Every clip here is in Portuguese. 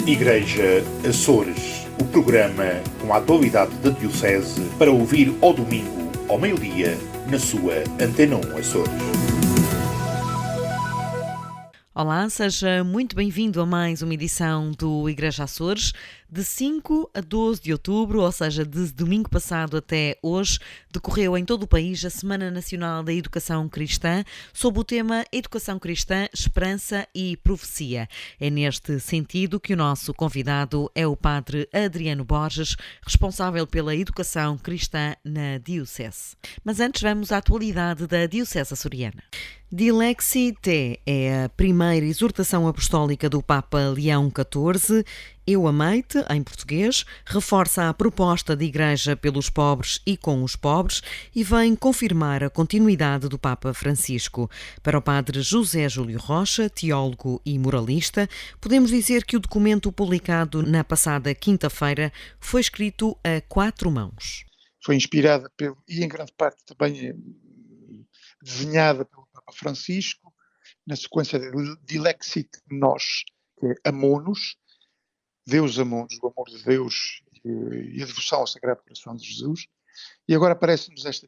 Igreja Açores, o programa com a atualidade da Diocese para ouvir ao domingo, ao meio-dia, na sua Antena 1 Açores. Olá, seja muito bem-vindo a mais uma edição do Igreja Açores. De 5 a 12 de outubro, ou seja, de domingo passado até hoje, decorreu em todo o país a Semana Nacional da Educação Cristã, sob o tema Educação Cristã, Esperança e Profecia. É neste sentido que o nosso convidado é o Padre Adriano Borges, responsável pela Educação Cristã na Diocese. Mas antes vamos à atualidade da Diocese açoriana. Dilexi Te é a primeira exortação apostólica do Papa Leão XIV. Eu amei-te, em português, reforça a proposta de Igreja pelos pobres e com os pobres e vem confirmar a continuidade do Papa Francisco. Para o Padre José Júlio Rocha, teólogo e moralista, podemos dizer que o documento publicado na passada quinta-feira foi escrito a 4 mãos. Foi inspirada e em grande parte também desenhada pelo Papa Francisco, na sequência de Dilexit Nos, que é amou-nos, Deus amou-nos, o amor de Deus e a devoção ao Sagrado Coração de Jesus. E agora aparece-nos esta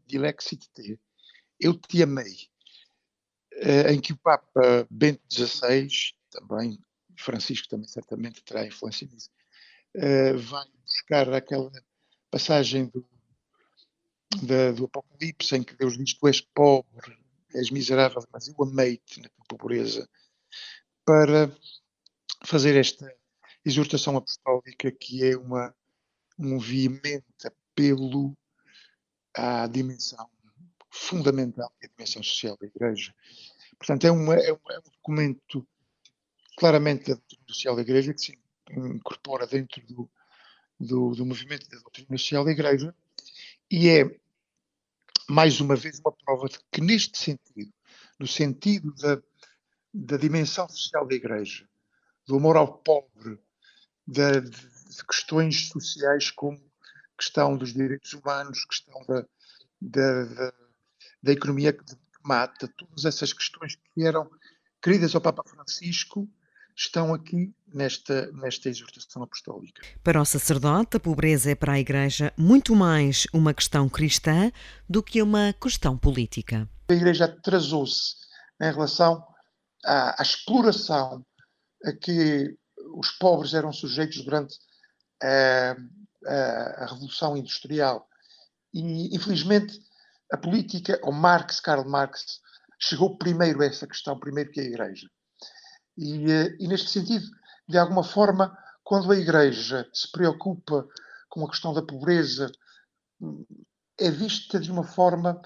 Dilexit Te, eu te amei, em que o Papa Bento XVI, também Francisco também certamente terá influência nisso, vai buscar aquela passagem do Apocalipse, em que Deus diz: tu és pobre, és miserável, mas eu amei-te na tua pobreza, para fazer esta exortação apostólica, que é um veemente apelo à dimensão fundamental, que é a dimensão social da Igreja. Portanto, é um documento claramente da doutrina social da Igreja, que se incorpora dentro do movimento da doutrina social da Igreja, e é, mais uma vez, uma prova de que, neste sentido, no sentido da dimensão social da Igreja, do amor ao pobre, de questões sociais como questão dos direitos humanos, questão da economia que mata, todas essas questões que eram queridas ao Papa Francisco, estão aqui nesta exortação apostólica. Para o sacerdote, a pobreza é para a Igreja muito mais uma questão cristã do que uma questão política. A Igreja atrasou-se em relação à exploração a que os pobres eram sujeitos durante a Revolução Industrial. E, infelizmente, a política, ou Karl Marx, chegou primeiro a essa questão, primeiro que a Igreja. E neste sentido, de alguma forma, quando a Igreja se preocupa com a questão da pobreza, é vista de uma forma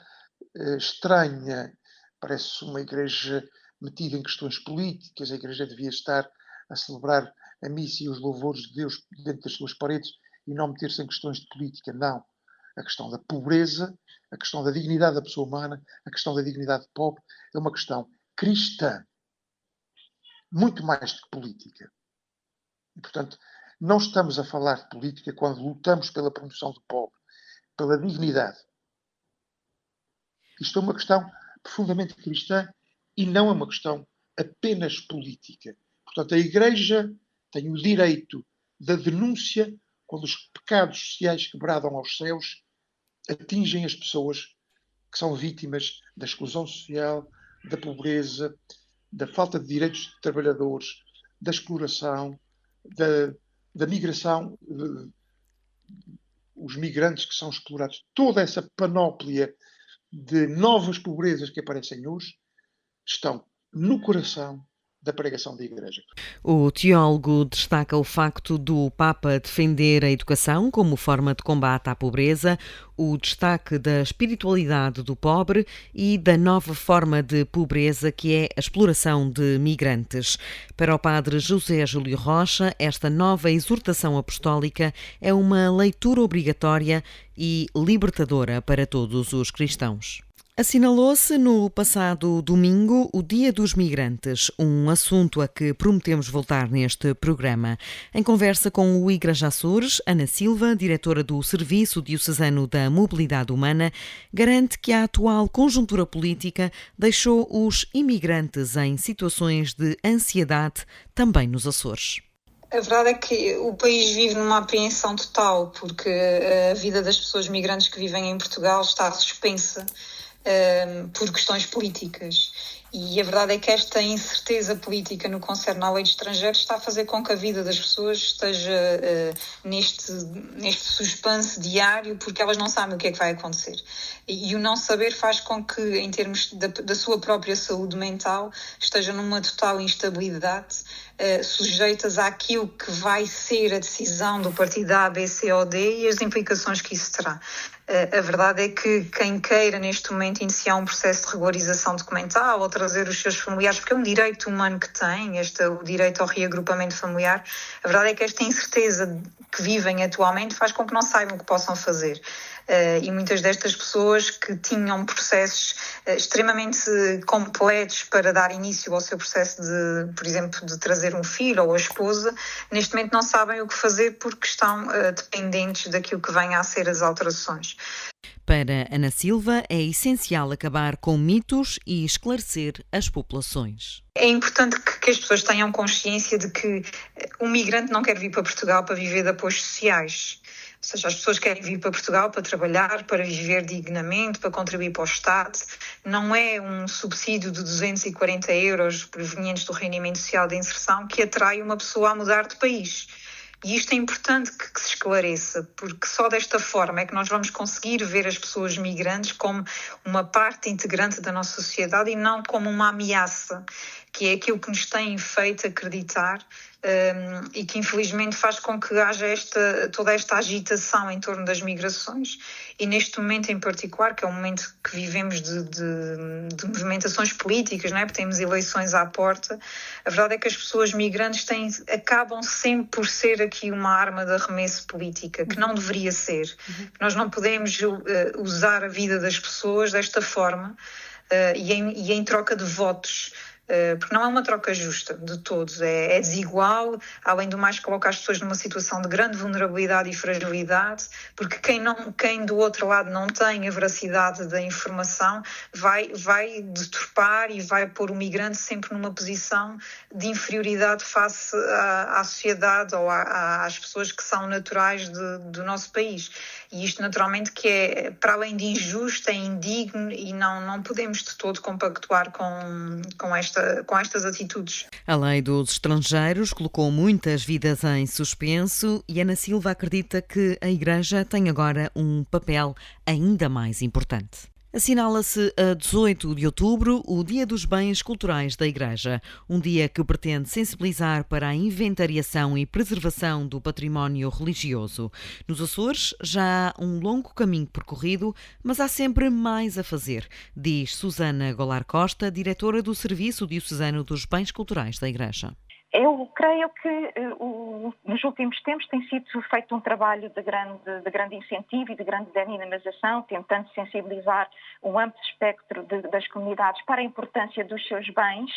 estranha. Parece uma Igreja metida em questões políticas. A Igreja devia estar a celebrar a missa e os louvores de Deus dentro das suas paredes e não meter-se em questões de política. Não. A questão da pobreza, a questão da dignidade da pessoa humana, a questão da dignidade do pobre é uma questão cristã, muito mais do que política. E, portanto, não estamos a falar de política quando lutamos pela promoção do pobre, pela dignidade. Isto é uma questão profundamente cristã e não é uma questão apenas política. Portanto, a Igreja tem o direito da denúncia quando os pecados sociais que bradam aos céus atingem as pessoas que são vítimas da exclusão social, da pobreza, da falta de direitos de trabalhadores, da exploração, da migração, os migrantes que são explorados. Toda essa panóplia de novas pobrezas que aparecem hoje estão no coração da pregação da Igreja. O teólogo destaca o facto do Papa defender a educação como forma de combate à pobreza, o destaque da espiritualidade do pobre e da nova forma de pobreza que é a exploração de migrantes. Para o Padre José Júlio Rocha, esta nova exortação apostólica é uma leitura obrigatória e libertadora para todos os cristãos. Assinalou-se no passado domingo o Dia dos Migrantes, um assunto a que prometemos voltar neste programa. Em conversa com o Igreja Açores, Ana Silva, diretora do Serviço Diocesano da Mobilidade Humana, garante que a atual conjuntura política deixou os imigrantes em situações de ansiedade também nos Açores. A verdade é que o país vive numa apreensão total, porque a vida das pessoas migrantes que vivem em Portugal está suspensa por questões políticas. E a verdade é que esta incerteza política no que concerne à lei de estrangeiros está a fazer com que a vida das pessoas esteja neste suspense diário, porque elas não sabem o que é que vai acontecer. E o não saber faz com que, em termos da sua própria saúde mental, estejam numa total instabilidade, sujeitas àquilo que vai ser a decisão do partido A, B, C ou D e as implicações que isso terá. A verdade é que quem queira neste momento iniciar um processo de regularização documental ou trazer os seus familiares, porque é um direito humano que tem, o direito ao reagrupamento familiar, a verdade é que esta incerteza que vivem atualmente faz com que não saibam o que possam fazer. E muitas destas pessoas que tinham processos extremamente completos para dar início ao seu processo de, por exemplo, de trazer um filho ou a esposa, neste momento não sabem o que fazer porque estão dependentes daquilo que venha a ser as alterações. Para Ana Silva, é essencial acabar com mitos e esclarecer as populações. É importante que as pessoas tenham consciência de que um migrante não quer vir para Portugal para viver de apoios sociais. Ou seja, as pessoas querem vir para Portugal para trabalhar, para viver dignamente, para contribuir para o Estado. Não é um subsídio de 240 euros provenientes do rendimento social de inserção que atrai uma pessoa a mudar de país. E isto é importante que se esclareça, porque só desta forma é que nós vamos conseguir ver as pessoas migrantes como uma parte integrante da nossa sociedade e não como uma ameaça, que é aquilo que nos tem feito acreditar e que infelizmente faz com que haja toda esta agitação em torno das migrações e neste momento em particular, que é um momento que vivemos de movimentações políticas, não é? Porque temos eleições à porta, a verdade é que as pessoas migrantes acabam sempre por ser aqui uma arma de arremesso política, que não deveria ser. Nós não podemos usar a vida das pessoas desta forma e em troca de votos. Porque não é uma troca justa de todos, é desigual, além do mais coloca as pessoas numa situação de grande vulnerabilidade e fragilidade, porque quem do outro lado não tem a veracidade da informação vai deturpar e vai pôr o migrante sempre numa posição de inferioridade face à sociedade ou às pessoas que são naturais do nosso país. E isto naturalmente que é, para além de injusto, é indigno e não podemos de todo compactuar com estas atitudes. A lei dos estrangeiros colocou muitas vidas em suspenso e Ana Silva acredita que a Igreja tem agora um papel ainda mais importante. Assinala-se a 18 de outubro o Dia dos Bens Culturais da Igreja, um dia que pretende sensibilizar para a inventariação e preservação do património religioso. Nos Açores já há um longo caminho percorrido, mas há sempre mais a fazer, diz Susana Golar Costa, diretora do Serviço Diocesano dos Bens Culturais da Igreja. Eu creio que nos últimos tempos tem sido feito um trabalho de grande incentivo e de grande dinamização, tentando sensibilizar um amplo espectro das comunidades para a importância dos seus bens.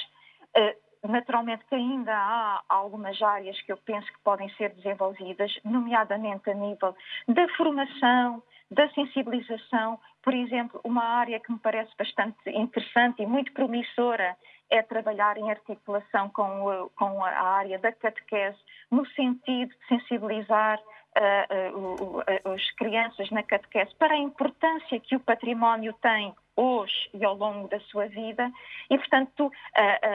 Naturalmente que ainda há algumas áreas que eu penso que podem ser desenvolvidas, nomeadamente a nível da formação, da sensibilização. Por exemplo, uma área que me parece bastante interessante e muito promissora é trabalhar em articulação com a área da catequese, no sentido de sensibilizar as crianças na catequese para a importância que o património tem hoje e ao longo da sua vida e, portanto,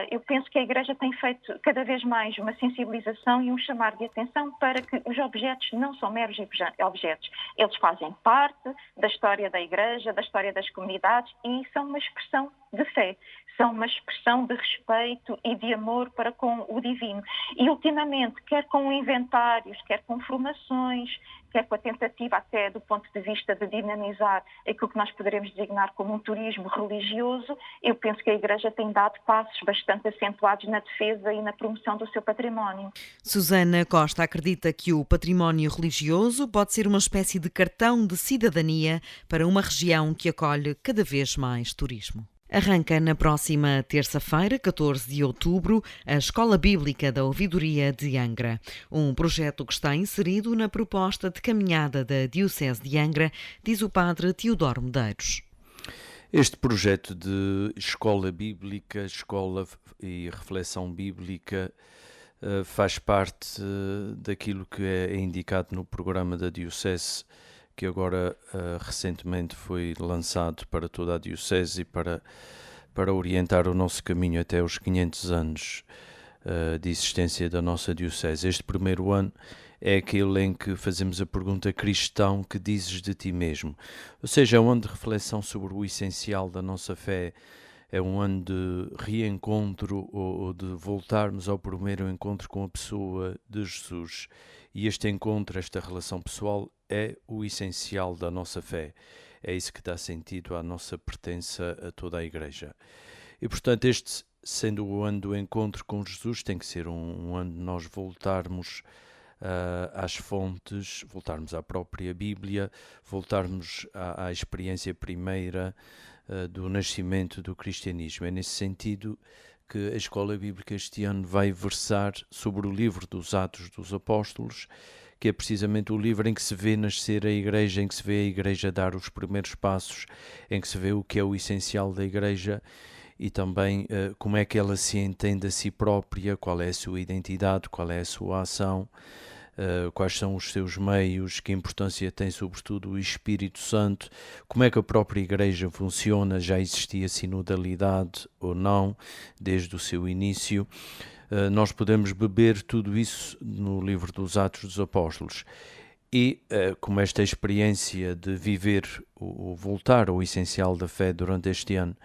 eu penso que a Igreja tem feito cada vez mais uma sensibilização e um chamar de atenção para que os objetos não são meros objetos. Eles fazem parte da história da Igreja, da história das comunidades e são uma expressão de fé, são uma expressão de respeito e de amor para com o divino. E, ultimamente, quer com inventários, quer com formações, quer com a tentativa até do ponto de vista de dinamizar aquilo que nós poderemos designar como um turismo religioso, eu penso que a Igreja tem dado passos bastante acentuados na defesa e na promoção do seu património. Susana Costa acredita que o património religioso pode ser uma espécie de cartão de cidadania para uma região que acolhe cada vez mais turismo. Arranca na próxima terça-feira, 14 de outubro, a Escola Bíblica da Ouvidoria de Angra, um projeto que está inserido na proposta de caminhada da Diocese de Angra, diz o padre Teodoro Medeiros. Este projeto de escola bíblica, escola e reflexão bíblica, faz parte daquilo que é indicado no programa da Diocese, que agora recentemente foi lançado para toda a Diocese e para orientar o nosso caminho até os 500 anos de existência da nossa Diocese. Este primeiro ano é aquele em que fazemos a pergunta: cristão, que dizes de ti mesmo? Ou seja, é um ano de reflexão sobre o essencial da nossa fé, é um ano de reencontro ou de voltarmos ao primeiro encontro com a pessoa de Jesus. E este encontro, esta relação pessoal, é o essencial da nossa fé. É isso que dá sentido à nossa pertença a toda a Igreja. E, portanto, este, sendo o ano do encontro com Jesus, tem que ser um ano de nós voltarmos às fontes, voltarmos à própria Bíblia, voltarmos à experiência primeira do nascimento do cristianismo. É nesse sentido que a Escola Bíblica este ano vai versar sobre o livro dos Atos dos Apóstolos, que é precisamente o livro em que se vê nascer a Igreja, em que se vê a Igreja dar os primeiros passos, em que se vê o que é o essencial da Igreja e também como é que ela se entende a si própria, qual é a sua identidade, qual é a sua ação, quais são os seus meios, que importância tem sobretudo o Espírito Santo, como é que a própria Igreja funciona, já existia sinodalidade ou não, desde o seu início. Nós podemos beber tudo isso no livro dos Atos dos Apóstolos. E como esta experiência de viver o voltar ao essencial da fé durante este ano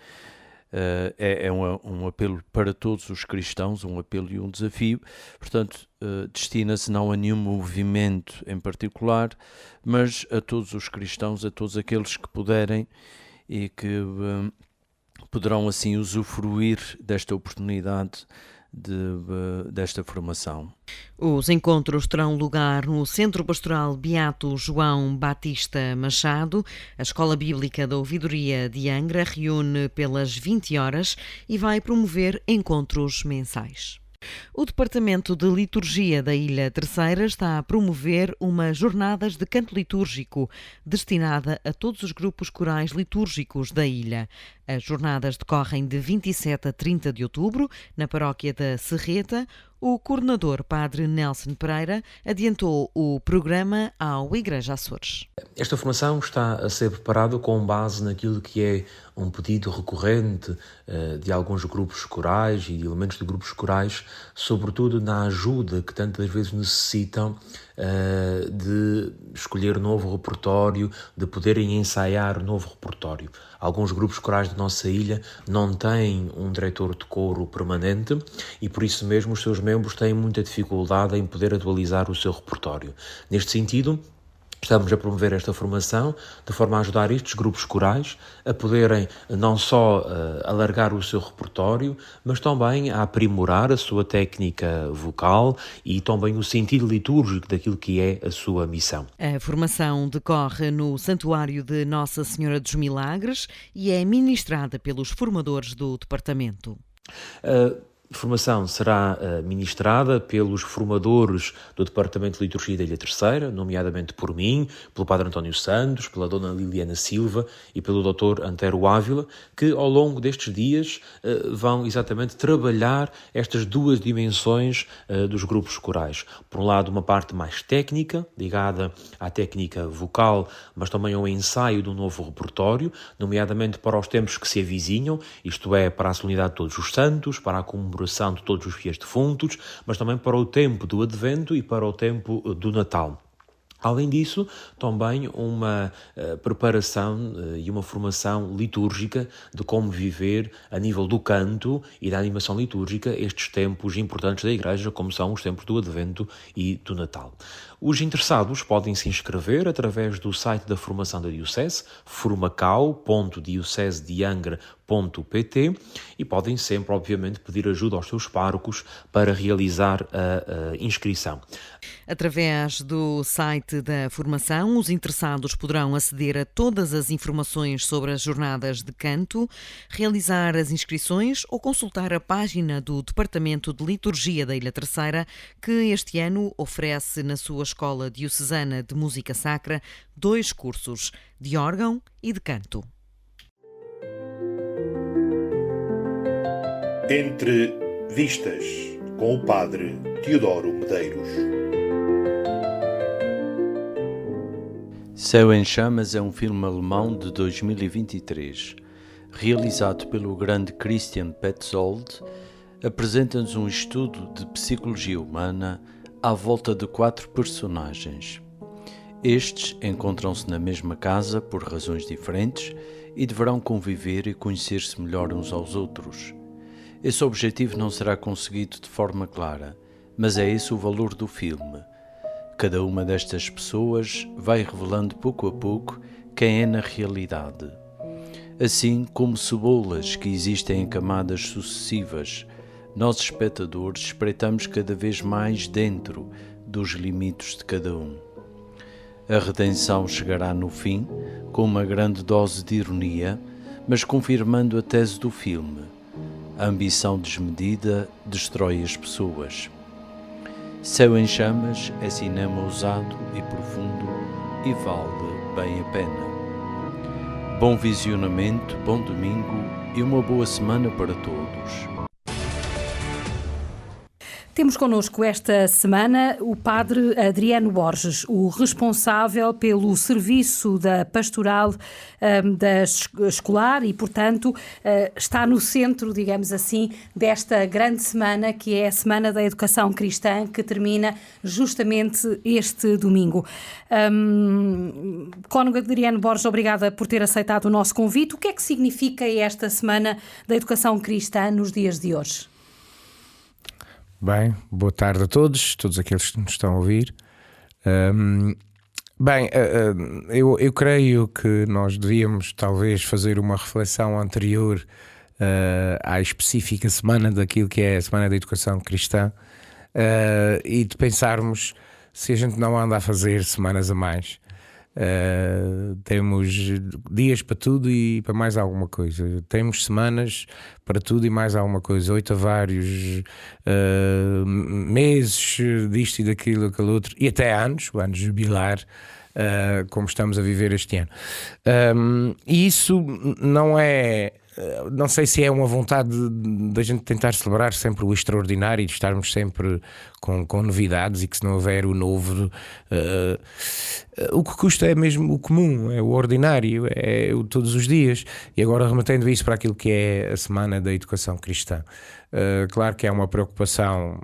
é um apelo para todos os cristãos, um apelo e um desafio, portanto destina-se não a nenhum movimento em particular, mas a todos os cristãos, a todos aqueles que puderem e que poderão assim usufruir desta oportunidade desta formação. Os encontros terão lugar no Centro Pastoral Beato João Batista Machado. A Escola Bíblica da Ouvidoria de Angra reúne pelas 20 horas e vai promover encontros mensais. O Departamento de Liturgia da Ilha Terceira está a promover umas jornadas de canto litúrgico destinada a todos os grupos corais litúrgicos da ilha. As jornadas decorrem de 27 a 30 de outubro, na paróquia da Serreta. O coordenador, Padre Nelson Pereira, adiantou o programa ao Igreja Açores. Esta formação está a ser preparada com base naquilo que é um pedido recorrente de alguns grupos corais e de elementos de grupos corais, sobretudo na ajuda que tantas vezes necessitam de escolher novo repertório, de poderem ensaiar novo repertório. Alguns grupos corais da nossa ilha não têm um diretor de coro permanente e por isso mesmo os seus membros têm muita dificuldade em poder atualizar o seu repertório. Neste sentido, estamos a promover esta formação de forma a ajudar estes grupos corais a poderem não só alargar o seu repertório, mas também a aprimorar a sua técnica vocal e também o sentido litúrgico daquilo que é a sua missão. A formação decorre no Santuário de Nossa Senhora dos Milagres e é ministrada pelos formadores do departamento. A formação será ministrada pelos formadores do Departamento de Liturgia da Ilha Terceira, nomeadamente por mim, pelo Padre António Santos, pela Dona Liliana Silva e pelo Dr. Antero Ávila, que ao longo destes dias vão exatamente trabalhar estas duas dimensões dos grupos corais. Por um lado, uma parte mais técnica, ligada à técnica vocal, mas também ao ensaio de um novo repertório, nomeadamente para os tempos que se avizinham, isto é, para a solenidade de todos os santos, para a comemoração de todos os fiéis defuntos, mas também para o tempo do Advento e para o tempo do Natal. Além disso, também uma preparação e uma formação litúrgica de como viver a nível do canto e da animação litúrgica estes tempos importantes da Igreja, como são os tempos do Advento e do Natal. Os interessados podem se inscrever através do site da formação da Diocese, formacau.diocesedeangra.pt, e podem sempre, obviamente, pedir ajuda aos seus párocos para realizar a inscrição. Através do site da formação, os interessados poderão aceder a todas as informações sobre as jornadas de canto, realizar as inscrições ou consultar a página do Departamento de Liturgia da Ilha Terceira, que este ano oferece na sua Escola Diocesana de Música Sacra 2 cursos, de órgão e de canto. Entre Vistas, com o Padre Teodoro Medeiros. Céu em Chamas é um filme alemão de 2023. Realizado pelo grande Christian Petzold, apresenta-nos um estudo de psicologia humana à volta de 4 personagens. Estes encontram-se na mesma casa por razões diferentes e deverão conviver e conhecer-se melhor uns aos outros. Esse objetivo não será conseguido de forma clara, mas é esse o valor do filme. Cada uma destas pessoas vai revelando pouco a pouco quem é na realidade. Assim como cebolas que existem em camadas sucessivas, nós espectadores espreitamos cada vez mais dentro dos limites de cada um. A redenção chegará no fim, com uma grande dose de ironia, mas confirmando a tese do filme. A ambição desmedida destrói as pessoas. Céu em Chamas é cinema ousado e profundo e vale bem a pena. Bom visionamento, bom domingo e uma boa semana para todos. Temos connosco esta semana o Padre Adriano Borges, o responsável pelo serviço da pastoral da escolar e, portanto, está no centro, digamos assim, desta grande semana que é a Semana da Educação Cristã, que termina justamente este domingo. Cônego Adriano Borges, obrigada por ter aceitado o nosso convite. O que é que significa esta Semana da Educação Cristã nos dias de hoje? Bem, boa tarde a todos aqueles que nos estão a ouvir. Eu creio que nós devíamos talvez fazer uma reflexão anterior à específica semana daquilo que é a Semana da Educação Cristã e de pensarmos se a gente não anda a fazer semanas a mais. Temos dias para tudo e para mais alguma coisa. Temos semanas para tudo e mais alguma coisa. 8 a vários meses disto e daquilo, aquele outro, e até anos jubilar, como estamos a viver este ano. E isso não é... Não sei se é uma vontade da gente tentar celebrar sempre o extraordinário e de estarmos sempre com novidades, e que se não houver o novo, o que custa é mesmo o comum, é o ordinário, é o todos os dias. E agora, remetendo isso para aquilo que é a Semana da Educação Cristã, claro que é uma preocupação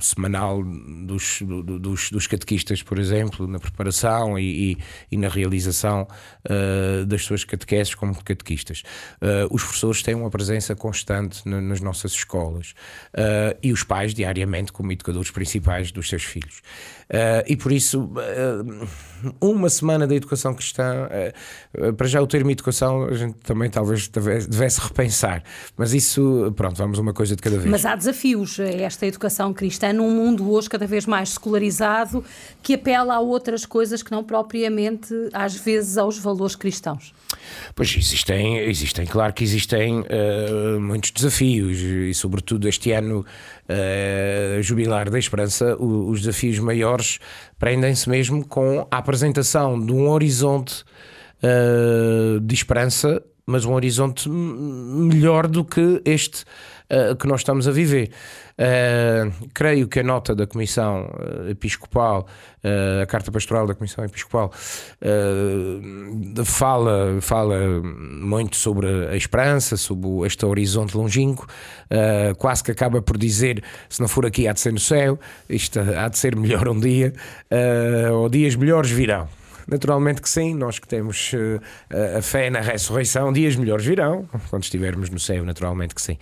semanal dos catequistas, por exemplo, na preparação e na realização das suas catequeses como catequistas. Os professores têm uma presença constante nas nossas escolas, e os pais diariamente como educadores principais dos seus filhos. E por isso, uma semana da educação cristã, para já o termo educação a gente também talvez devesse repensar, mas isso, pronto, vamos uma coisa de cada vez. Mas há desafios a esta educação cristã num mundo hoje cada vez mais secularizado, que apela a outras coisas que não propriamente, às vezes, aos valores cristãos. Pois existem, claro que existem muitos desafios, e sobretudo este ano jubilar da esperança, os desafios maiores prendem-se mesmo com a apresentação de um horizonte de esperança, mas um horizonte melhor do que este que nós estamos a viver. Creio que a nota da Comissão Episcopal, a Carta Pastoral da Comissão Episcopal, fala muito sobre a esperança, sobre este horizonte longínquo, quase que acaba por dizer: se não for aqui há de ser no céu, isto há de ser melhor um dia, ou dias melhores virão. Naturalmente que sim, nós que temos a fé na ressurreição, dias melhores virão, quando estivermos no céu, naturalmente que sim.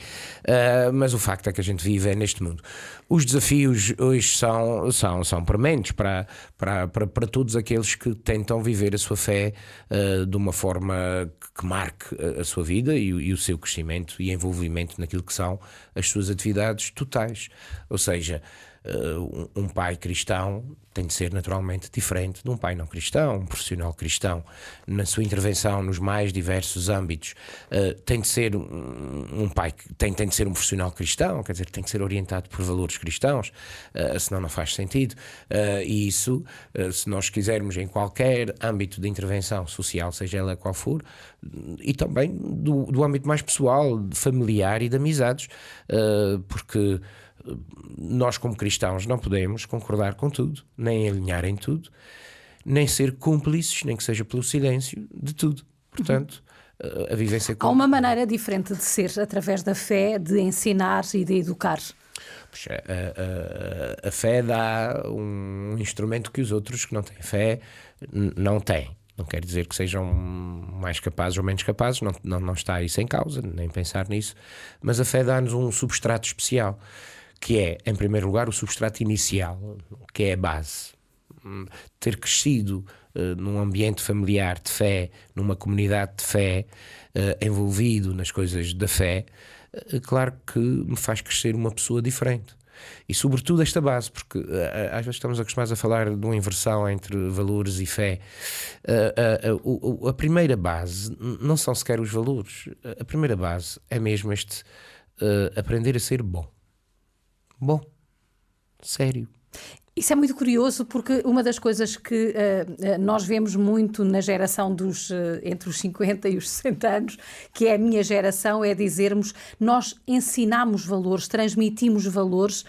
Mas o facto é que a gente vive neste mundo. Os desafios hoje são prementes para todos aqueles que tentam viver a sua fé de uma forma que marque a sua vida e o seu crescimento e envolvimento naquilo que são as suas atividades totais. Ou seja, um pai cristão tem de ser naturalmente diferente de um pai não cristão, um profissional cristão, na sua intervenção nos mais diversos âmbitos. Tem de ser um pai, tem de ser um profissional cristão, quer dizer, tem de ser orientado por valores cristãos, senão não faz sentido. E isso, se nós quisermos em qualquer âmbito de intervenção social, seja ela qual for, e também do âmbito mais pessoal, familiar e de amizades, porque nós como cristãos não podemos concordar com tudo, nem alinhar em tudo, nem ser cúmplices, nem que seja pelo silêncio, de tudo. Portanto, a vivência... Há uma maneira diferente de ser, através da fé, de ensinar e de educar. Puxa, a fé dá um instrumento que os outros que não têm fé não têm. Não quer dizer que sejam mais capazes ou menos capazes, não está isso em causa, nem pensar nisso. Mas a fé dá-nos um substrato especial, que é, em primeiro lugar, o substrato inicial, que é a base. Ter crescido num ambiente familiar de fé, numa comunidade de fé, envolvido nas coisas da fé, claro que me faz crescer uma pessoa diferente. E sobretudo esta base, porque às vezes estamos acostumados a falar de uma inversão entre valores e fé. A primeira base não são sequer os valores. A primeira base é mesmo este aprender a ser bom. Bom. Sério. Isso é muito curioso, porque uma das coisas que nós vemos muito na geração dos entre os 50 e os 60 anos, que é a minha geração, é dizermos: nós ensinamos valores, transmitimos valores,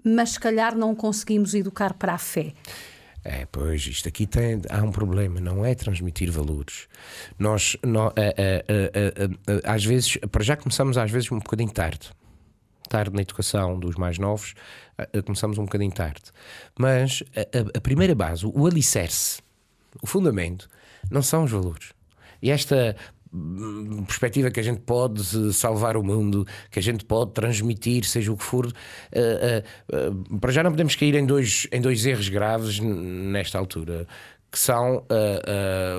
mas se calhar não conseguimos educar para a fé. Pois, isto aqui há um problema, não é transmitir valores. Nós, às vezes, para já começamos às vezes um bocadinho tarde na educação dos mais novos, começamos um bocadinho tarde. Mas a primeira base, o alicerce, o fundamento, não são os valores. E esta perspectiva que a gente pode salvar o mundo, que a gente pode transmitir, seja o que for, para já não podemos cair em dois erros graves nesta altura, que são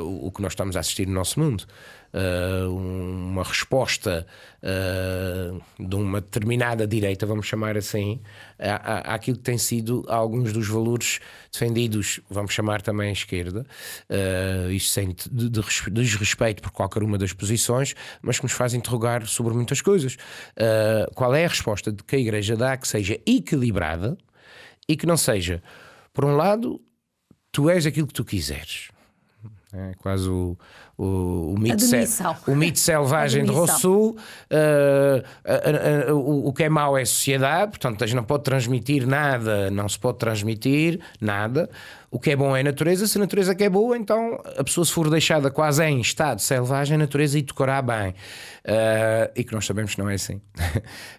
o que nós estamos a assistir no nosso mundo. Uma resposta de uma determinada direita, vamos chamar assim, àquilo que tem sido alguns dos valores defendidos, vamos chamar também a esquerda, isto sem desrespeito por qualquer uma das posições, mas que nos faz interrogar sobre muitas coisas. Qual é a resposta que a Igreja dá que seja equilibrada e que não seja, por um lado, tu és aquilo que tu quiseres. É quase o mito selvagem de Rousseau. O que é mau é a sociedade, portanto, a gente não pode transmitir nada, não se pode transmitir nada. O que é bom é a natureza, se a natureza que é boa, então a pessoa, se for deixada quase em estado selvagem, a natureza educará bem. E que nós sabemos que não é assim.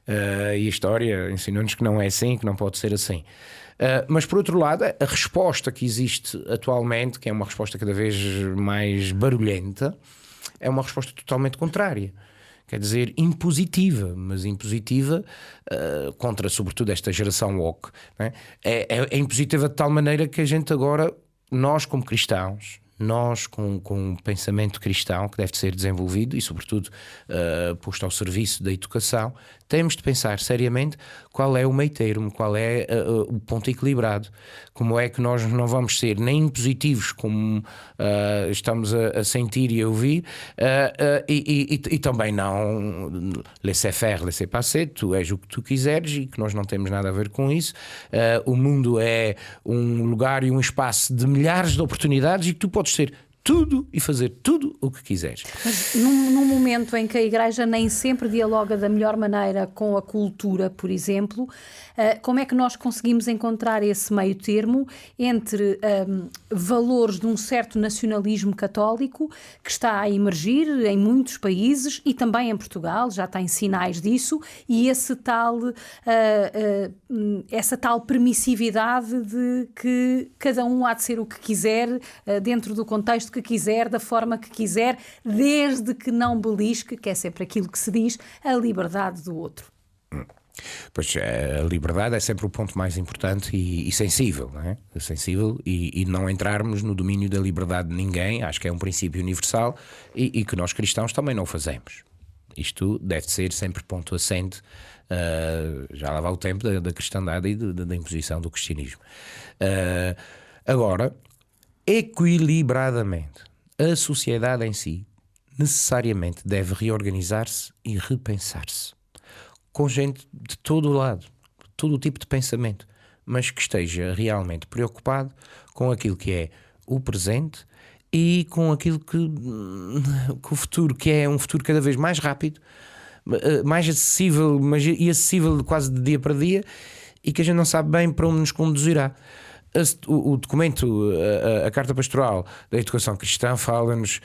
E a história ensinou-nos que não é assim, que não pode ser assim. Mas por outro lado, a resposta que existe atualmente, que é uma resposta cada vez mais barulhenta, é uma resposta totalmente contrária. Quer dizer, impositiva, mas impositiva contra, sobretudo, esta geração woke. Né? É impositiva de tal maneira que a gente agora, nós como cristãos, nós com um pensamento cristão que deve ser desenvolvido e, sobretudo, posto ao serviço da educação, temos de pensar seriamente qual é o meio termo, qual é o ponto equilibrado. Como é que nós não vamos ser nem impositivos, como estamos a sentir e a ouvir, e também não laissez-faire, laissez-passer, tu és o que tu quiseres e que nós não temos nada a ver com isso. O mundo é um lugar e um espaço de milhares de oportunidades e que tu podes ser tudo e fazer tudo o que quiseres. Mas num momento em que a Igreja nem sempre dialoga da melhor maneira com a cultura, por exemplo, como é que nós conseguimos encontrar esse meio termo entre valores de um certo nacionalismo católico que está a emergir em muitos países e também em Portugal, já tem sinais disso, e essa tal permissividade de que cada um há de ser o que quiser, dentro do contexto que quiser, da forma que quiser, desde que não belisque, que é sempre aquilo que se diz, a liberdade do outro. Pois a liberdade é sempre o ponto mais importante e sensível, não é? Sensível e não entrarmos no domínio da liberdade de ninguém, acho que é um princípio universal e que nós cristãos também não fazemos. Isto deve ser sempre ponto assente, já lá vai o tempo da cristandade e da imposição do cristianismo. Agora, equilibradamente, a sociedade em si necessariamente deve reorganizar-se e repensar-se. Com gente de todo o lado, todo o tipo de pensamento, mas que esteja realmente preocupado com aquilo que é o presente e com aquilo que o futuro, que é um futuro cada vez mais rápido, mais acessível, e acessível quase de dia para dia, e que a gente não sabe bem para onde nos conduzirá. O documento, a Carta Pastoral da Educação Cristã, fala-nos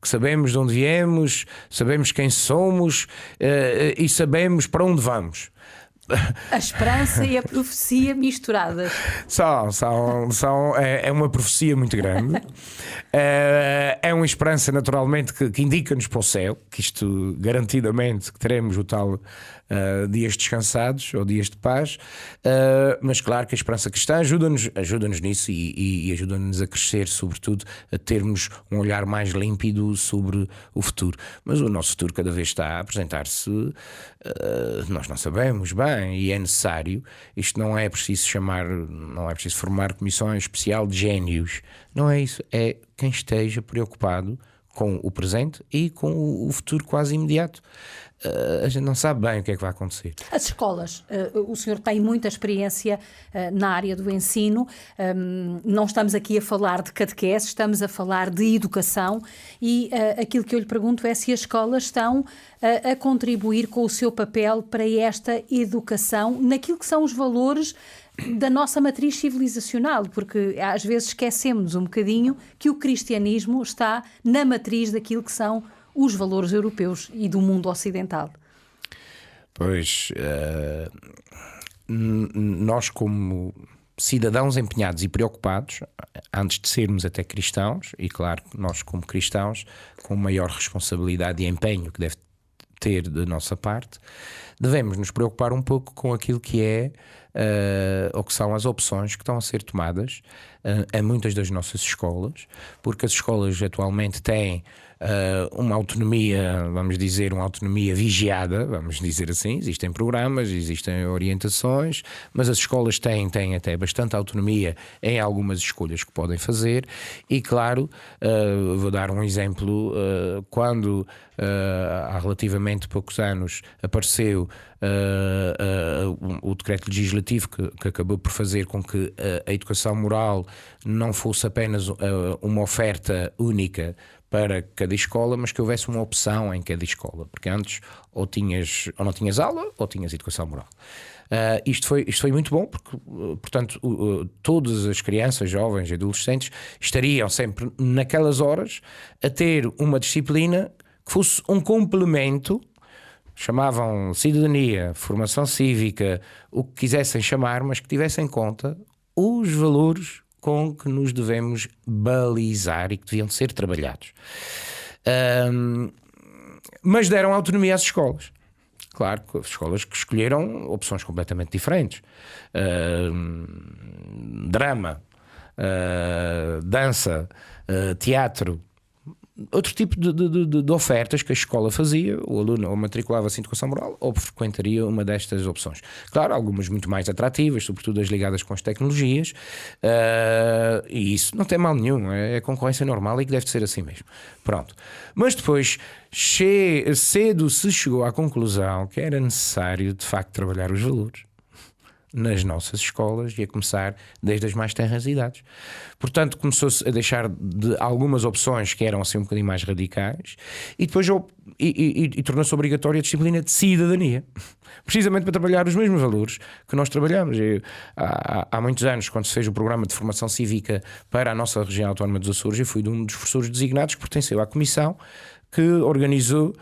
que sabemos de onde viemos, sabemos quem somos e sabemos para onde vamos. A esperança e a profecia misturadas. É uma profecia muito grande. É uma esperança, naturalmente, que indica-nos para o céu, que isto garantidamente que teremos o tal dias descansados ou dias de paz. Mas claro que a esperança cristã ajuda-nos nisso e ajuda-nos a crescer, sobretudo a termos um olhar mais límpido sobre o futuro. Mas o nosso futuro cada vez está a apresentar-se, nós não sabemos bem, e é necessário. Isto não é preciso formar comissão especial de génios, não é isso, é quem esteja preocupado com o presente e com o futuro quase imediato. A gente não sabe bem o que é que vai acontecer. As escolas, o senhor tem muita experiência na área do ensino, não estamos aqui a falar de catequese, estamos a falar de educação, e aquilo que eu lhe pergunto é se as escolas estão a contribuir com o seu papel para esta educação naquilo que são os valores da nossa matriz civilizacional, porque às vezes esquecemos um bocadinho que o cristianismo está na matriz daquilo que são os valores europeus e do mundo ocidental. Pois, nós como cidadãos empenhados e preocupados, antes de sermos até cristãos, e claro, nós como cristãos, com maior responsabilidade e empenho que deve ter da nossa parte, devemos nos preocupar um pouco com aquilo que é ou que são as opções que estão a ser tomadas em muitas das nossas escolas, porque as escolas atualmente têm uma autonomia, vamos dizer, uma autonomia vigiada, vamos dizer assim. Existem programas, existem orientações, mas as escolas têm até bastante autonomia em algumas escolhas que podem fazer. E claro, vou dar um exemplo, quando há relativamente poucos anos apareceu o decreto legislativo que acabou por fazer com que a educação moral não fosse apenas uma oferta única para cada escola, mas que houvesse uma opção em cada escola, porque antes ou não tinhas aula ou tinhas educação moral. Isto foi muito bom, porque, portanto, todas as crianças, jovens e adolescentes estariam sempre naquelas horas a ter uma disciplina que fosse um complemento, chamavam cidadania, formação cívica, o que quisessem chamar, mas que tivesse em conta os valores com que nos devemos balizar e que deviam ser trabalhados. Mas deram autonomia às escolas. Claro, as escolas que escolheram opções completamente diferentes. Drama, dança, teatro, outro tipo de ofertas que a escola fazia. O aluno ou matriculava-se em educação moral ou frequentaria uma destas opções. Claro, algumas muito mais atrativas, sobretudo as ligadas com as tecnologias, e isso não tem mal nenhum, é concorrência normal e que deve ser assim mesmo. Pronto. Mas depois, cedo se chegou à conclusão que era necessário, de facto, trabalhar os valores nas nossas escolas, e a começar desde as mais tenras idades. Portanto, começou-se a deixar de algumas opções que eram assim um bocadinho mais radicais, e depois tornou-se obrigatória a disciplina de cidadania, precisamente para trabalhar os mesmos valores que nós trabalhamos. Há muitos anos, quando se fez o programa de formação cívica para a nossa região autónoma dos Açores, eu fui de um dos professores designados que pertenceu à comissão que organizou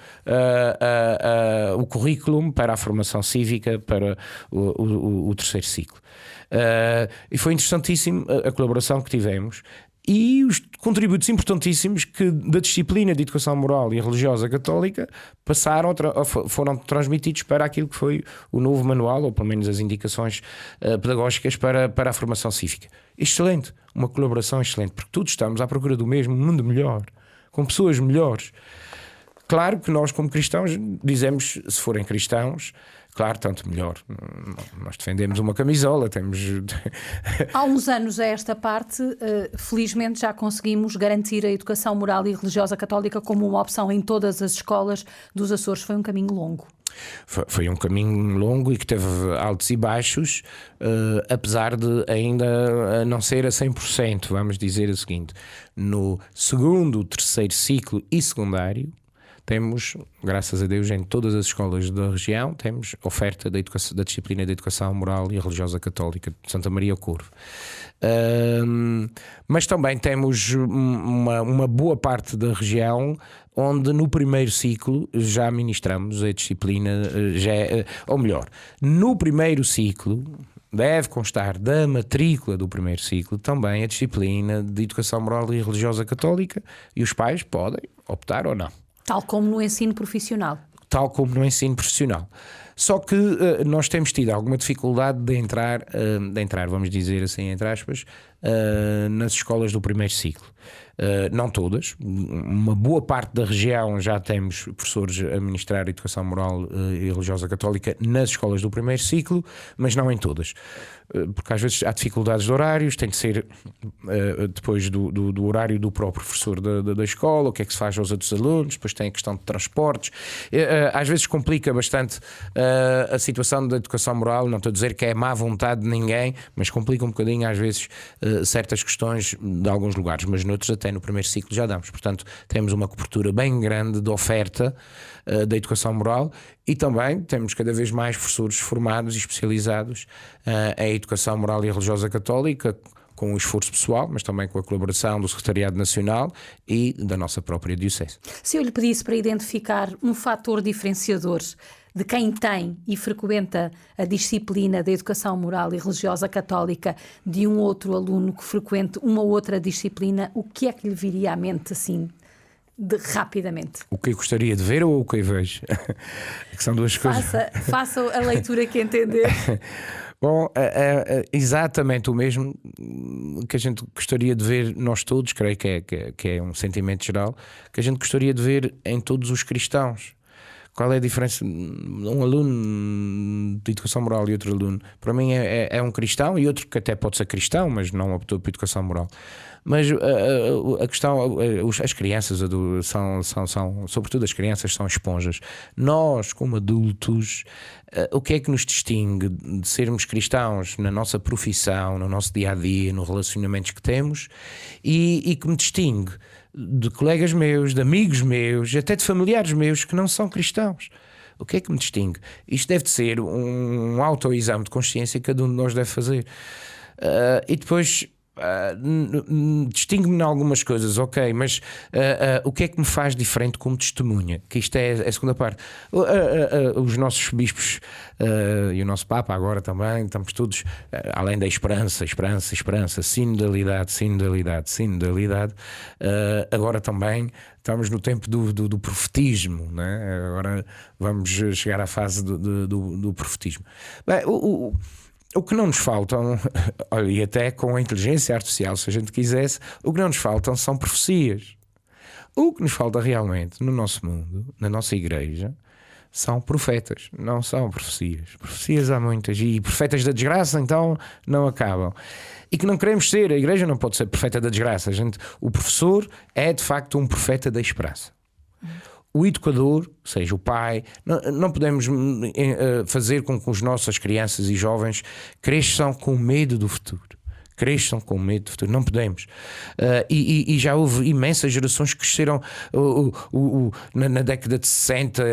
o currículo para a formação cívica para o terceiro ciclo. E foi interessantíssimo a colaboração que tivemos e os contributos importantíssimos que da disciplina de educação moral e religiosa católica foram transmitidos para aquilo que foi o novo manual, ou pelo menos as indicações pedagógicas para a formação cívica. Excelente, uma colaboração excelente, porque todos estamos à procura do mesmo mundo melhor, com pessoas melhores. Claro que nós, como cristãos, dizemos, se forem cristãos, claro, tanto melhor. Nós defendemos uma camisola, temos... Há uns anos a esta parte, felizmente já conseguimos garantir a educação moral e religiosa católica como uma opção em todas as escolas dos Açores. Foi um caminho longo. Foi um caminho longo e que teve altos e baixos, apesar de ainda não ser a 100%. Vamos dizer o seguinte: no segundo, terceiro ciclo e secundário, temos, graças a Deus, em todas as escolas da região, temos oferta da disciplina de Educação Moral e Religiosa Católica de Santa Maria ao Corvo. Mas também temos uma boa parte da região onde no primeiro ciclo já ministramos a disciplina, ou melhor, no primeiro ciclo deve constar da matrícula do primeiro ciclo também a disciplina de Educação Moral e Religiosa Católica, e os pais podem optar ou não. Tal como no ensino profissional. Tal como no ensino profissional. Só que nós temos tido alguma dificuldade de entrar, vamos dizer assim, entre aspas, nas escolas do primeiro ciclo. Não todas, uma boa parte da região já temos professores a ministrar Educação Moral e Religiosa Católica nas escolas do primeiro ciclo, mas não em todas, porque às vezes há dificuldades de horários, tem de ser depois do horário do próprio professor da escola, o que é que se faz aos outros alunos, depois tem a questão de transportes, às vezes complica bastante a situação da Educação Moral. Não estou a dizer que é má vontade de ninguém, mas complica um bocadinho às vezes certas questões de alguns lugares, mas noutros até no primeiro ciclo já damos. Portanto, temos uma cobertura bem grande de oferta da Educação Moral, e também temos cada vez mais professores formados e especializados em Educação Moral e Religiosa Católica, com o esforço pessoal, mas também com a colaboração do Secretariado Nacional e da nossa própria Diocese. Se eu lhe pedisse para identificar um fator diferenciador de quem tem e frequenta a disciplina da Educação Moral e Religiosa Católica de um outro aluno que frequente uma outra disciplina, o que é que lhe viria à mente assim, rapidamente? O que eu gostaria de ver ou o que eu vejo? Que são duas coisas. Faça a leitura que entender. Bom, exatamente o mesmo que a gente gostaria de ver nós todos, creio que é um sentimento geral, que a gente gostaria de ver em todos os cristãos. Qual é a diferença? Um aluno de Educação Moral e outro aluno, para mim é um cristão, e outro que até pode ser cristão, mas não optou por Educação Moral. Mas a questão, as crianças são, sobretudo as crianças, são esponjas. Nós, como adultos, o que é que nos distingue de sermos cristãos na nossa profissão, no nosso dia-a-dia, nos relacionamentos que temos, e que me distingue de colegas meus, de amigos meus, até de familiares meus que não são cristãos? O que é que me distingue? Isto deve ser um autoexame de consciência que cada um de nós deve fazer. E depois distingue-me em algumas coisas, ok, mas o que é que me faz diferente como testemunha? Que isto é a segunda parte. Os nossos bispos e o nosso Papa agora também, estamos todos, além da esperança, sinodalidade, agora também estamos no tempo do profetismo, né? Agora vamos chegar à fase do profetismo. Bem, o que não nos faltam, olha, e até com a inteligência artificial, se a gente quisesse, o que não nos faltam são profecias. O que nos falta realmente no nosso mundo, na nossa igreja, são profetas, não são profecias. Profecias há muitas, e profetas da desgraça então não acabam. E que não queremos ser, a igreja não pode ser profeta da desgraça. O professor é de facto um profeta da esperança. O educador, ou seja, o pai, não podemos fazer com que as nossas crianças e jovens cresçam com medo do futuro. Não podemos. E já houve imensas gerações que cresceram na década de 60,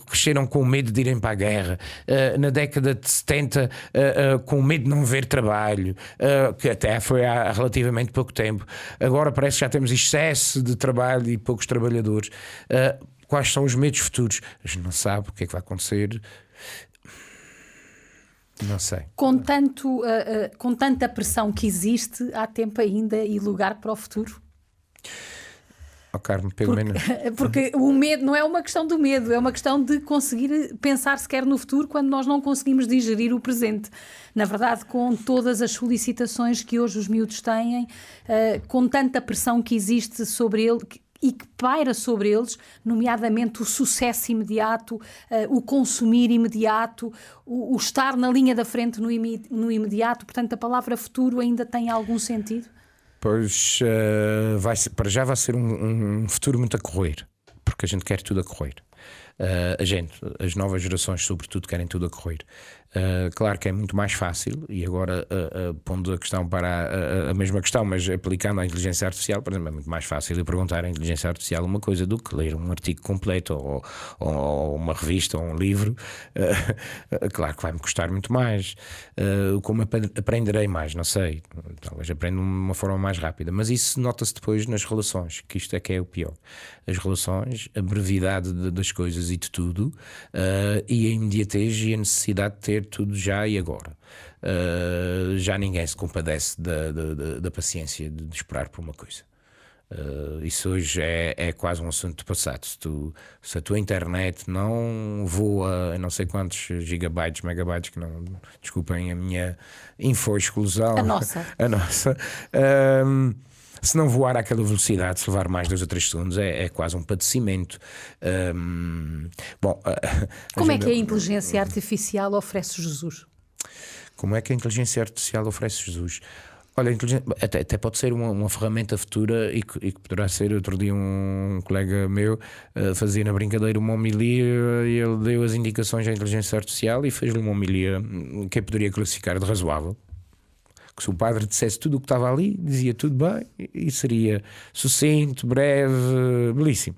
cresceram com medo de irem para a guerra. Na década de 70, com medo de não ver trabalho, que até foi há relativamente pouco tempo. Agora parece que já temos excesso de trabalho e poucos trabalhadores. Quais são os medos futuros? A gente não sabe o que é que vai acontecer. Não sei. Com tanta pressão que existe, há tempo ainda e lugar para o futuro? Oh, Carmo, pelo menos. Porque o medo não é uma questão do medo, é uma questão de conseguir pensar sequer no futuro quando nós não conseguimos digerir o presente. Na verdade, com todas as solicitações que hoje os miúdos têm, com tanta pressão que existe sobre ele e que paira sobre eles, nomeadamente o sucesso imediato, o consumir imediato, o estar na linha da frente no imediato. Portanto, a palavra futuro ainda tem algum sentido? Pois, para já vai ser um futuro muito a correr, porque a gente quer tudo a correr. As novas gerações, sobretudo, querem tudo a correr. Claro que é muito mais fácil, e agora pondo a questão para a mesma questão, mas aplicando à inteligência artificial, por exemplo, é muito mais fácil eu perguntar à inteligência artificial uma coisa do que ler um artigo completo ou uma revista ou um livro. Claro que vai-me custar muito mais. Como aprenderei mais? Não sei, talvez aprenda de uma forma mais rápida, mas isso nota-se depois nas relações, que isto é que é o pior. As relações, a brevidade das coisas e de tudo, e a imediatez e a necessidade de ter tudo já e agora. Já ninguém se compadece da paciência de esperar por uma coisa. Isso hoje é quase um assunto do passado. Se a tua internet não voa a não sei quantos gigabytes, megabytes, que não, desculpem a minha info-exclusão, a nossa. Se não voar àquela velocidade, se levar mais 2 ou 3 segundos, é quase um padecimento. Como é que a inteligência artificial oferece Jesus? Como é que a inteligência artificial oferece Jesus? Olha, até pode ser uma ferramenta futura e que poderá ser. Outro dia um colega meu fazia na brincadeira uma homilia e ele deu as indicações à inteligência artificial e fez-lhe uma homilia que eu poderia classificar de razoável. Que se o padre dissesse tudo o que estava ali, dizia tudo bem e seria sucinto, breve, belíssimo,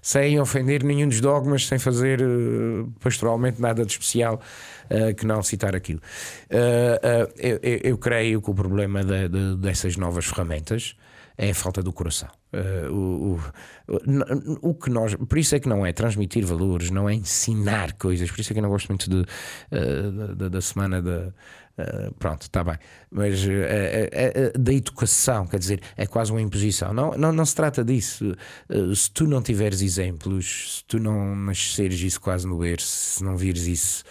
sem ofender nenhum dos dogmas, sem fazer pastoralmente nada de especial que não citar aquilo. Eu creio que o problema dessas novas ferramentas é a falta do coração. O que nós, por isso é que não é transmitir valores, não é ensinar coisas. Por isso é que eu não gosto muito da semana pronto, está bem, mas da educação, quer dizer, é quase uma imposição. Não se trata disso. Se tu não tiveres exemplos, se tu não nasceres isso quase no berço, se não vires isso,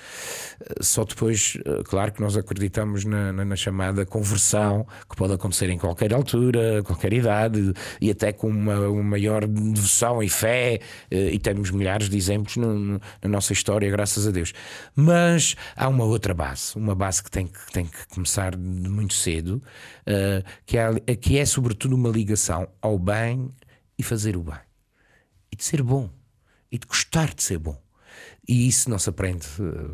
só depois, claro que nós acreditamos na chamada conversão, que pode acontecer em qualquer altura, qualquer idade, e até com uma maior devoção e fé, e temos milhares de exemplos na nossa história, graças a Deus. Mas há uma outra base, uma base que tem que começar muito cedo, que é sobretudo uma ligação ao bem e fazer o bem, e de ser bom, e de gostar de ser bom. E isso não se aprende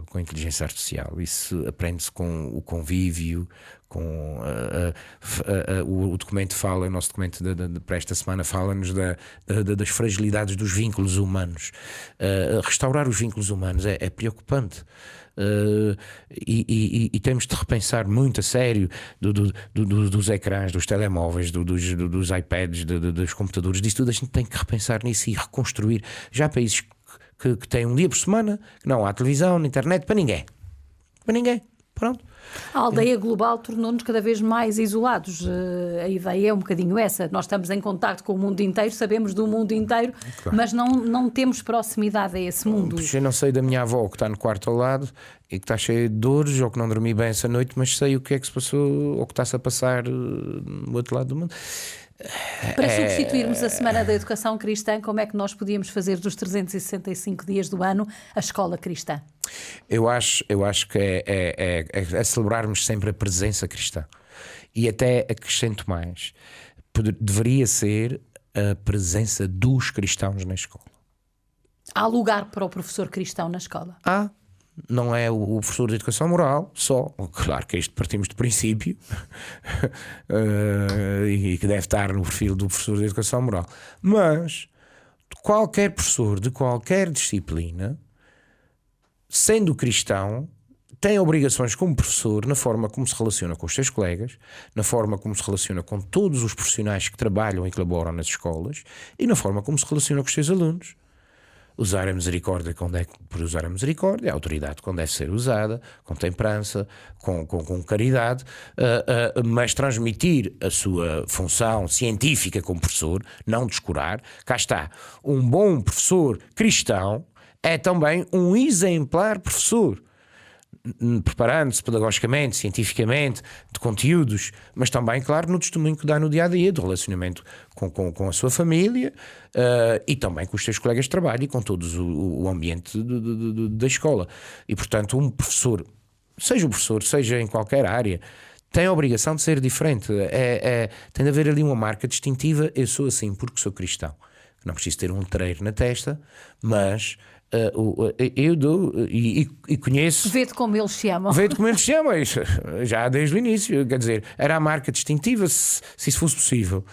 com a inteligência artificial, isso aprende-se com o convívio, com o documento fala, o nosso documento para esta semana fala-nos das fragilidades dos vínculos humanos. Restaurar os vínculos humanos é preocupante. E temos de repensar muito a sério dos ecrãs, dos telemóveis, dos iPads, dos computadores, disso tudo. A gente tem que repensar nisso e reconstruir. Já há países que têm um dia por semana que não há televisão, na internet, para ninguém. Pronto. A aldeia global tornou-nos cada vez mais isolados. A ideia é um bocadinho essa. Nós estamos em contacto com o mundo inteiro, sabemos do mundo inteiro, claro, mas não temos proximidade a esse mundo. Eu não sei da minha avó que está no quarto ao lado e que está cheia de dores ou que não dormi bem essa noite, mas sei o que é que se passou ou que está-se a passar no outro lado do mundo. Para substituirmos a Semana da Educação Cristã, como é que nós podíamos fazer dos 365 dias do ano a escola cristã? Eu acho que é celebrarmos sempre a presença cristã. E até acrescento mais, deveria ser a presença dos cristãos na escola. Há lugar para o professor cristão na escola? Não é o professor de educação moral só, claro que isto partimos de princípio e que deve estar no perfil do professor de educação moral, mas qualquer professor de qualquer disciplina, sendo cristão, tem obrigações como professor na forma como se relaciona com os seus colegas, na forma como se relaciona com todos os profissionais que trabalham e que laboram nas escolas e na forma como se relaciona com os seus alunos. Usar a misericórdia quando é por usar a misericórdia, a autoridade quando deve ser usada, com temperança, com caridade, mas transmitir a sua função científica como professor, não descurar. Cá está, um bom professor cristão é também um exemplar professor, preparando-se pedagogicamente, cientificamente, de conteúdos, mas também, claro, no testemunho que dá no dia-a-dia, do relacionamento com a sua família e também com os seus colegas de trabalho e com todo o ambiente da escola. E, portanto, um professor, seja em qualquer área, tem a obrigação de ser diferente. Tem de haver ali uma marca distintiva. Eu sou assim porque sou cristão. Não preciso ter um letreiro na testa, mas Eu dou e conheço. Vê-te como eles chamam. Vê-te como eles chamam, já desde o início. Quer dizer, era a marca distintiva, se isso fosse possível.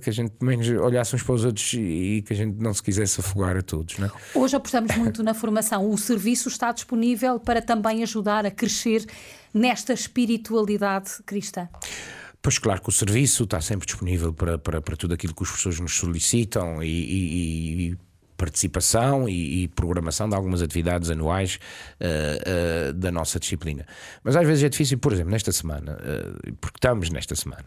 Que a gente menos olhasse uns para os outros e que a gente não se quisesse afogar a todos, não é? Hoje apostamos muito na formação. O serviço está disponível para também ajudar a crescer nesta espiritualidade cristã. Pois claro que o serviço está sempre disponível para tudo aquilo que os professores nos solicitam e participação e programação de algumas atividades anuais da nossa disciplina. Mas às vezes é difícil, por exemplo, nesta semana, porque estamos nesta semana.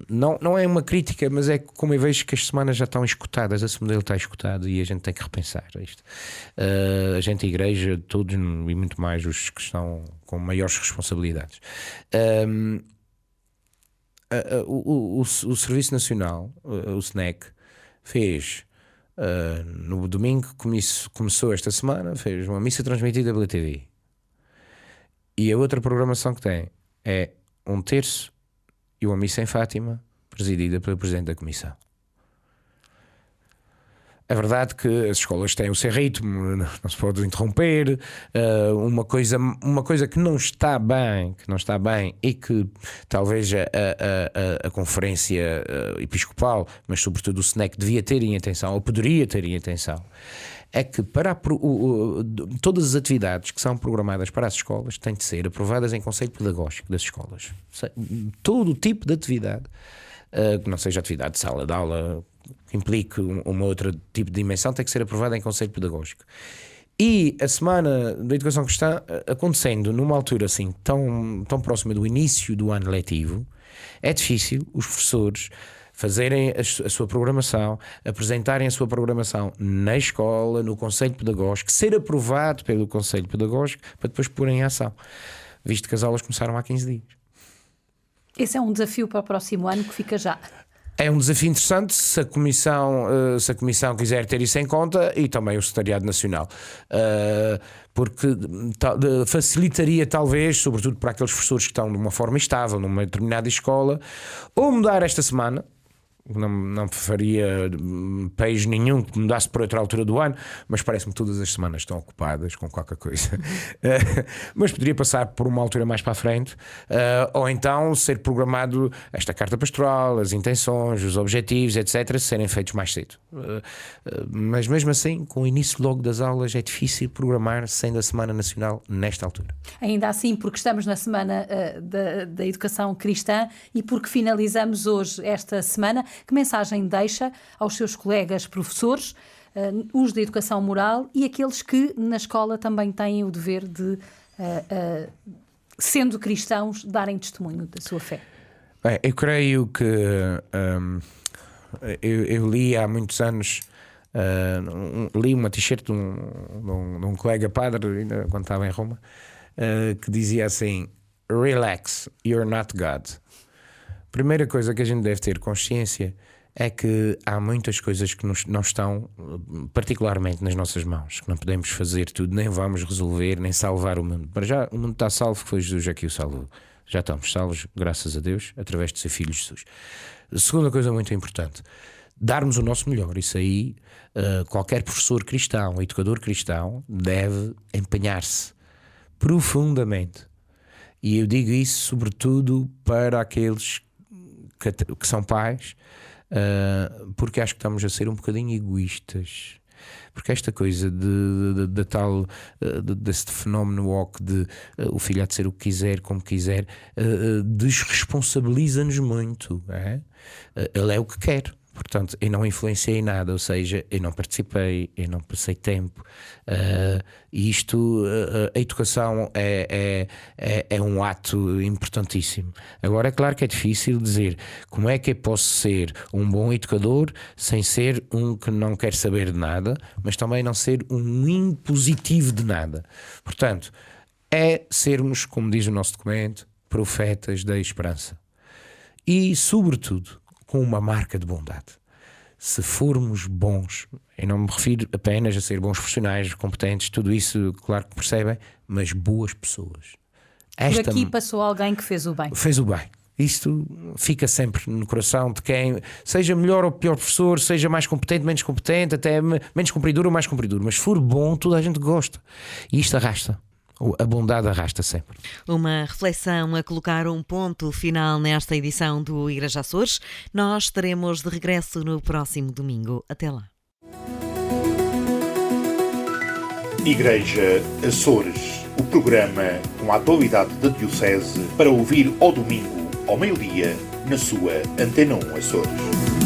Não é uma crítica, mas é como eu vejo que as semanas já estão escutadas, esse modelo está escutado e a gente tem que repensar isto. A gente, a igreja, todos e muito mais os que estão com maiores responsabilidades. O Serviço Nacional, o SNEC, fez no domingo, começou esta semana, fez uma missa transmitida pela TV. E a outra programação que tem é um terço e uma missa em Fátima, presidida pelo Presidente da Comissão. É verdade que as escolas têm o seu ritmo, não se pode interromper. Uma coisa que não está bem e que talvez a Conferência Episcopal, mas sobretudo o SNEC, devia ter em atenção, ou poderia ter em atenção, é que para todas as atividades que são programadas para as escolas têm de ser aprovadas em Conselho Pedagógico das escolas. Todo o tipo de atividade, que não seja atividade de sala de aula, que implique uma outra tipo de dimensão, tem que ser aprovada em Conselho Pedagógico. E a Semana da Educação Cristã, acontecendo numa altura assim tão próxima do início do ano letivo, é difícil os professores fazerem a sua programação, apresentarem a sua programação na escola, no Conselho Pedagógico, ser aprovado pelo Conselho Pedagógico para depois pôr em ação, visto que as aulas começaram há 15 dias. Esse é um desafio para o próximo ano que fica já. É um desafio interessante se a Comissão quiser ter isso em conta, e também o Secretariado Nacional, porque facilitaria talvez, sobretudo para aqueles professores que estão de uma forma estável numa determinada escola, ou mudar esta semana. Não faria país nenhum que mudasse para outra altura do ano, mas parece-me que todas as semanas estão ocupadas com qualquer coisa. Mas poderia passar por uma altura mais para a frente, ou então ser programado esta carta pastoral, as intenções, os objetivos, etc., serem feitos mais cedo. Mas mesmo assim, com o início logo das aulas, é difícil programar sendo a Semana Nacional nesta altura. Ainda assim, porque estamos na Semana da Educação Cristã e porque finalizamos hoje esta semana, que mensagem deixa aos seus colegas professores, os de educação moral e aqueles que na escola também têm o dever de, sendo cristãos, darem testemunho da sua fé? Bem, eu creio que eu li há muitos anos, li uma t-shirt de um colega padre, ainda quando estava em Roma, que dizia assim: "Relax, you're not God." Primeira coisa que a gente deve ter consciência é que há muitas coisas que não estão particularmente nas nossas mãos, que não podemos fazer tudo, nem vamos resolver, nem salvar o mundo. Para já o mundo está salvo, que foi Jesus já que o salvou. Já estamos salvos, graças a Deus, através do seu Filho Jesus. Segunda coisa muito importante, darmos o nosso melhor. Isso aí, qualquer professor cristão, educador cristão, deve empenhar-se profundamente. E eu digo isso sobretudo para aqueles que são pais, porque acho que estamos a ser um bocadinho egoístas, porque esta coisa deste fenómeno woke de o filho há de ser o que quiser, como quiser, desresponsabiliza-nos muito. Ele é o que quer. Portanto, eu não influenciei nada, ou seja, eu não participei, eu não passei tempo. E isto, a educação é um ato importantíssimo. Agora, é claro que é difícil dizer como é que eu posso ser um bom educador sem ser um que não quer saber de nada, mas também não ser um impositivo de nada. Portanto, é sermos, como diz o nosso documento, profetas da esperança. E, sobretudo, com uma marca de bondade. Se formos bons, eu não me refiro apenas a ser bons profissionais, competentes, tudo isso, claro que percebem, mas boas pessoas. Por aqui passou alguém que fez o bem. Fez o bem. Isto fica sempre no coração de quem, seja melhor ou pior professor, seja mais competente, menos competente, até menos cumpridor ou mais cumpridor, mas se for bom, toda a gente gosta. E isto arrasta. A bondade arrasta sempre. Uma reflexão a colocar um ponto final nesta edição do Igreja Açores. Nós estaremos de regresso no próximo domingo. Até lá. Igreja Açores, o programa com a atualidade da Diocese para ouvir ao domingo, ao meio-dia, na sua Antena 1 Açores.